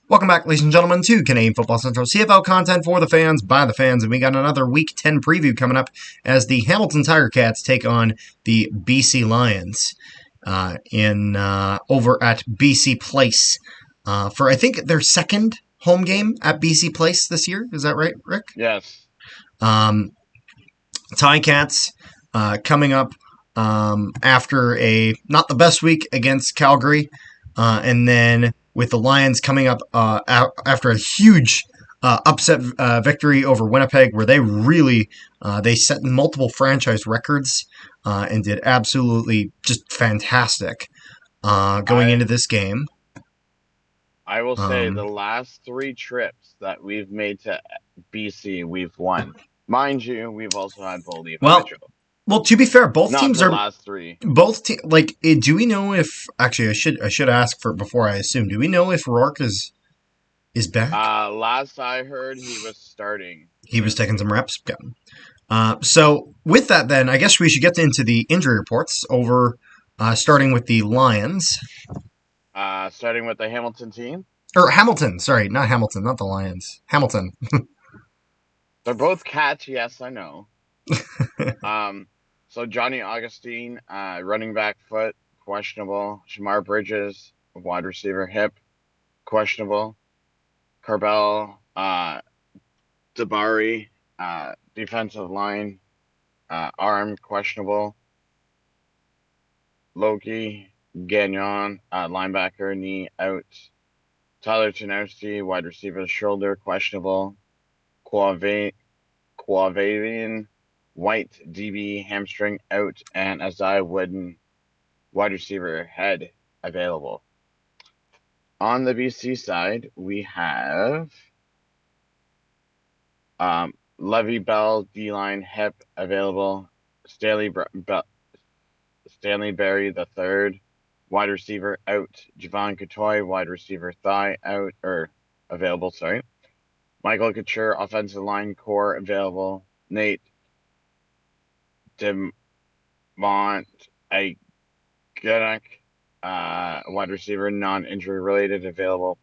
Welcome back, ladies and gentlemen, to Canadian Football Central CFL content for the fans, by the fans, and we got another Week 10 preview coming up as the Hamilton Tiger Cats take on the BC Lions over at BC Place for, I think, their second home game at BC Place this year. Is that right, Rick? Yes. Ticats coming up after a not the best week against Calgary, and then with the Lions coming up after a huge upset victory over Winnipeg, where they really they set multiple franchise records and did absolutely just fantastic going into this game. I will say the last 3 trips that we've made to BC, we've won. Mind you, we've also had Boldy and Mitchell. Well, to be fair, both teams the are last 3. Both do we know if actually I should ask for before I assume. Do we know if Rourke is back? Last I heard, he was starting. He was taking some reps. So with that, then I guess we should get into the injury reports over, starting with the Lions. Starting with the Hamilton team. Or Hamilton, sorry, not Hamilton, not the Lions. Hamilton. They're both Cats, yes, I know. So Johnny Augustine, running back foot, questionable. Shamar Bridges, wide receiver hip, questionable. Carbell, Dabari, defensive line, arm, questionable. Loki, Gagnon, linebacker, knee out. Tyler Janowski, wide receiver, shoulder, questionable. Quavavian White, DB, hamstring out, and Isaiah Wooden, wide receiver, head, available. On the BC side, we have Levy Bell, D-line, hip, available. Stanley Berry III, wide receiver, out. Javon Coutoy, wide receiver, thigh, out, or available, sorry. Michael Couture, offensive line, core, available. Nate Demont Agunek, wide receiver, non-injury related, available.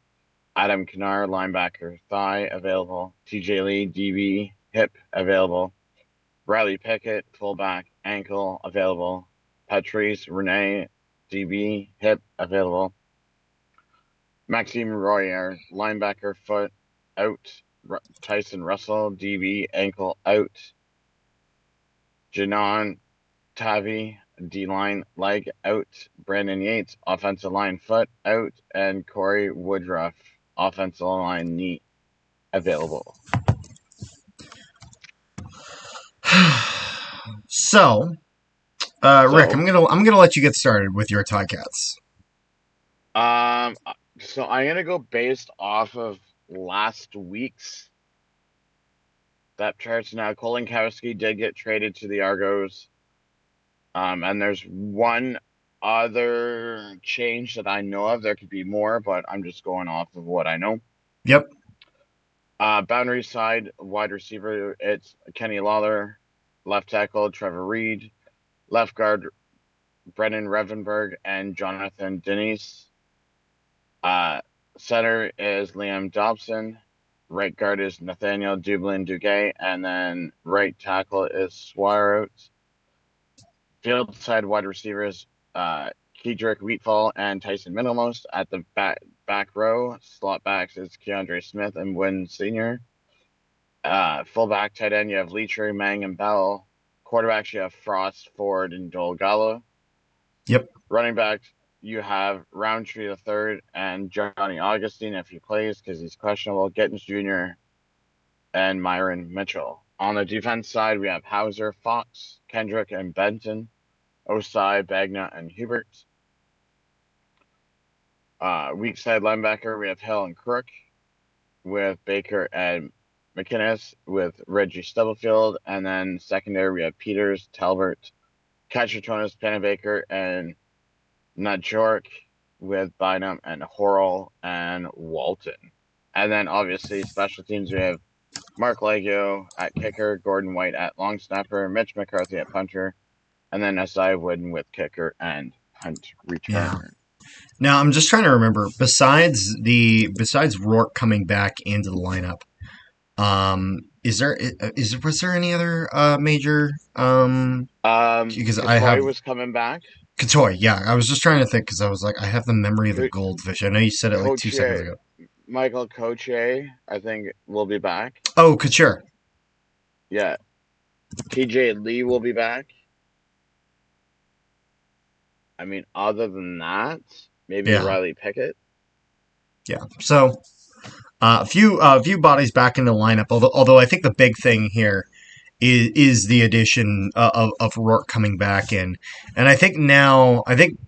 Adam Kinar, linebacker, thigh, available. TJ Lee, DB, hip, available. Riley Pickett, fullback, ankle, available. Patrice Rene, DB, hip, available. Maxime Royer, linebacker, foot, out. Tyson Russell, DB, ankle, out. Janon Tavi, D-line, leg, out. Brandon Yates, offensive line, foot, out. And Corey Woodruff, offensive line, knee, available. So, Rick, I'm gonna let you get started with your Ticats. So I'm gonna go based off of last week's depth charts. Now, Kolinkowski did get traded to the Argos. And there's one other change that I know of. There could be more, but I'm just going off of what I know. Yep. Boundary side, wide receiver, it's Kenny Lawler. Left tackle, Trevor Reed. Left guard, Brennan Revenberg and Jonathan Denise. Center is Liam Dobson. Right guard is Nathaniel Dublin-Duguay. And then right tackle is Swarrout. Field side wide receivers, Kedrick Wheatfall and Tyson Middlemost. At the back row, slot backs is Keandre Smith and Wynn Sr. Fullback tight end, you have Leacher, Mang, and Bell. Quarterbacks, you have Frost, Ford, and Joel Gallo. Yep. Running backs, you have Roundtree III and Johnny Augustine if he plays because he's questionable. Gittins Jr. and Myron Mitchell. On the defense side, we have Hauser, Fox, Kendrick, and Benton. Osai, Bagna, and Hubert. Weak side linebacker, we have Hill and Crook with Baker and McInnes with Reggie Stubblefield. And then secondary, we have Peters, Talbert, Cachatonis, Pennebaker, and Najork with Bynum and Horrell and Walton. And then obviously special teams, we have Mark Legio at kicker, Gordon White at long snapper, Mitch McCarthy at punter, and then SI Wooden with kicker and punt Yeah. returner. Now I'm just trying to remember. Besides Rourke coming back into the lineup, was there any other major because I have Katoy was coming back. Katoy. Yeah, I was just trying to think because I was like I have the memory of a Co- goldfish. I know you said it like 2 seconds Coach ago. Michael Coche, I think, will be back. Oh, Couture. Yeah, TJ Lee will be back. I mean, other than that, maybe Yeah, Riley Pickett. yeah. So a few bodies back in the lineup. Although I think the big thing here is the addition of Rourke coming back in, and I think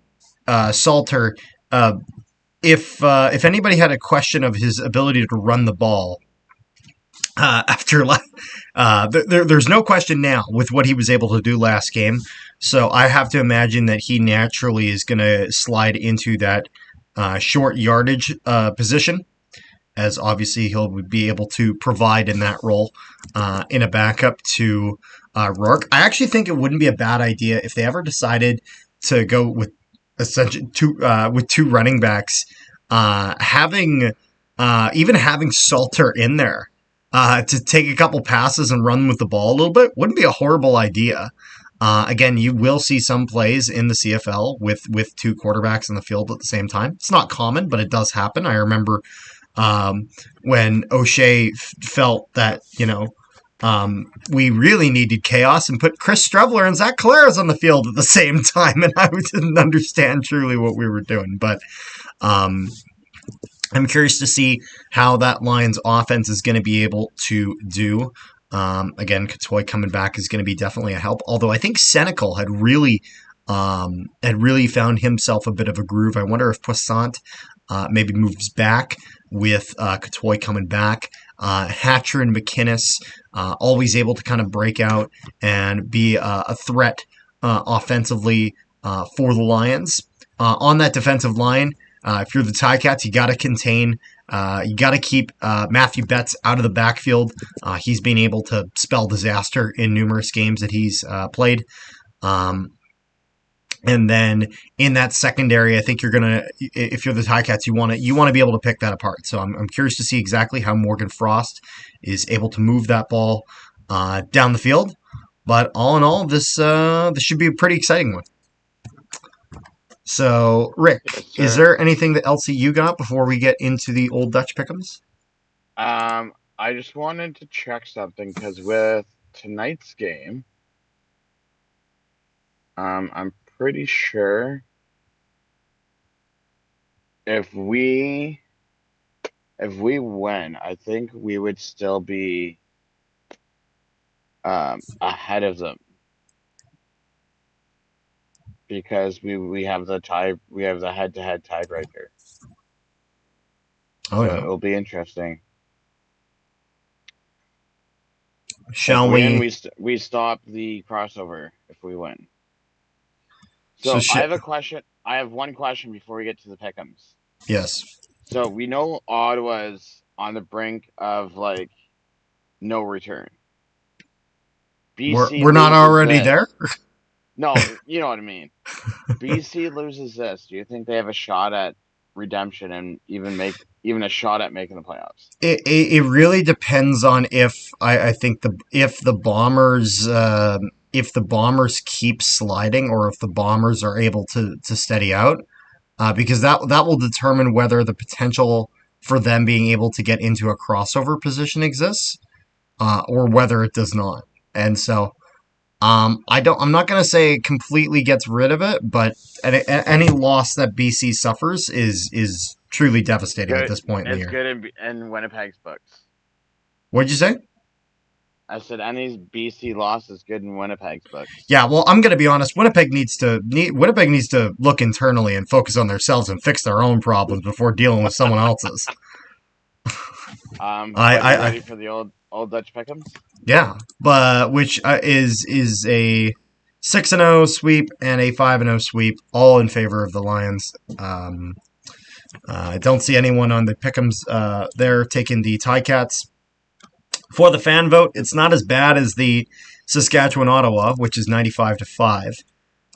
Salter. Uh, if anybody had a question of his ability to run the ball after there's no question now with what he was able to do last game. So I have to imagine that he naturally is going to slide into that short yardage position, as obviously he'll be able to provide in that role in a backup to Rourke. I actually think it wouldn't be a bad idea if they ever decided to go with essentially two running backs, having even having Salter in there to take a couple passes and run with the ball a little bit wouldn't be a horrible idea. Again, you will see some plays in the CFL with two quarterbacks in the field at the same time. It's not common, but it does happen. I remember when O'Shea felt that we really needed chaos and put Chris Streveler and Zach Caleras on the field at the same time, and I didn't understand truly what we were doing. But um, I'm curious to see how that Lions offense is going to be able to do. Again, Katoy coming back is going to be definitely a help. Although I think Senecal had really found himself a bit of a groove. I wonder if Poissant maybe moves back with Katoy coming back. Hatcher and McInnes always able to kind of break out and be a threat offensively for the Lions. On that defensive line, if you're the Ticats, you got to contain. You got to keep Matthew Betts out of the backfield. He's been able to spell disaster in numerous games that he's played. And then in that secondary, I think if you're the Ticats, you want to be able to pick that apart. So I'm curious to see exactly how Morgan Frost is able to move that ball down the field. But all in all, this should be a pretty exciting one. So, Rick, Yes, is sir. there anything else that you got before we get into the Old Dutch pick'ems? I just wanted to check something because with tonight's game, I'm pretty sure if we if we win, I think we would still be ahead of them because we have the head-to-head tiebreaker. Oh So yeah. it'll be interesting. If Shall we win, we? we stop the crossover if we win. So, So I have a question. I have one question before we get to the pick'ems. yes. So we know Ottawa's on the brink of like no return. BC We're not loses already there. this. No, you know what I mean. BC loses this. Do you think they have a shot at redemption and even a shot at making the playoffs? It really depends on I think if the Bombers keep sliding or if the Bombers are able to steady out, because that will determine whether the potential for them being able to get into a crossover position exists, or whether it does not. And so I'm not going to say it completely gets rid of it, but any loss that BC suffers is truly devastating at Good. this point in the It's year. good in Winnipeg's books. What'd you say? I said any BC loss is good in Winnipeg's books. Yeah, well, I'm going to be honest. Winnipeg needs to look internally and focus on themselves and fix their own problems before dealing with someone else's. But you I ready for the old Dutch pick'ems? yeah, but which is a 6-0 sweep and a 5-0 sweep, all in favor of the Lions. I don't see anyone on the pick'ems there taking the Ticats. For the fan vote, it's not as bad as the Saskatchewan, Ottawa, which is 95-5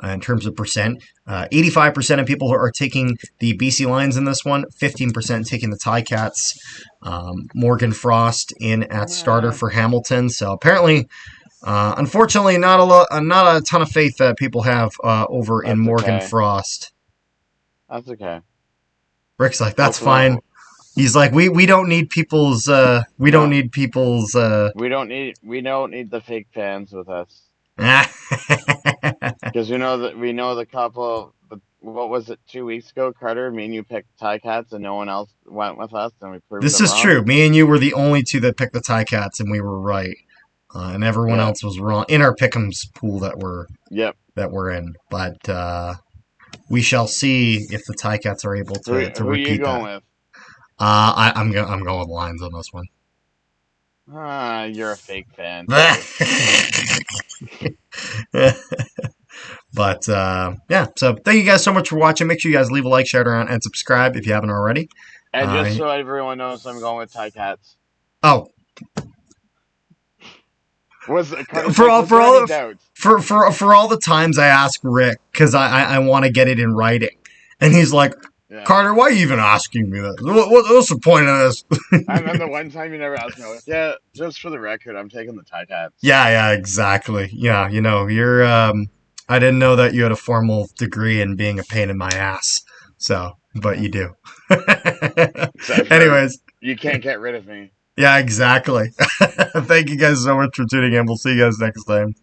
in terms of percent. 85% of people are taking the BC Lions in this one. 15% taking the Ticats. Morgan Frost in at starter Nah, for Hamilton. So apparently, unfortunately, not a ton of faith that people have over in that's Morgan okay. Frost. That's okay. Rick's like, that's Hopefully, fine. He's like, we don't need people's we don't no, need people's we don't need the fake fans with us because we know the couple. What was it 2 weeks ago, Carter? Me and you picked Tie Cats, and no one else went with us, and we proved This them is wrong. true. Me and you were the only two that picked the Ticats, and we were right. And everyone Yeah. else was wrong in our pick'ems pool Yep. that we're in. But we shall see if the Ticats are able to Who you repeat that. going with? I'm going with Lions on this one. You're a fake fan but too. yeah, so thank you guys so much for watching. Make sure you guys leave a like, share it around, and subscribe if you haven't already. And just Uh, so everyone knows, I'm going with Tie Cats. oh, Was Carter's for like, all was for there any all doubts? for all the times I ask Rick because I want to get it in writing, and he's like, Yeah. Carter, why are you even asking me that? What's the point of this? And then the one time you never asked me, I'm like, yeah, just for the record, I'm taking the Tie Cats. Yeah, exactly. Yeah, you're. I didn't know that you had a formal degree in being a pain in my ass. So, but Yeah. you do. Except for Anyways, you can't get rid of me. yeah, exactly. Thank you guys so much for tuning in. We'll see you guys next time.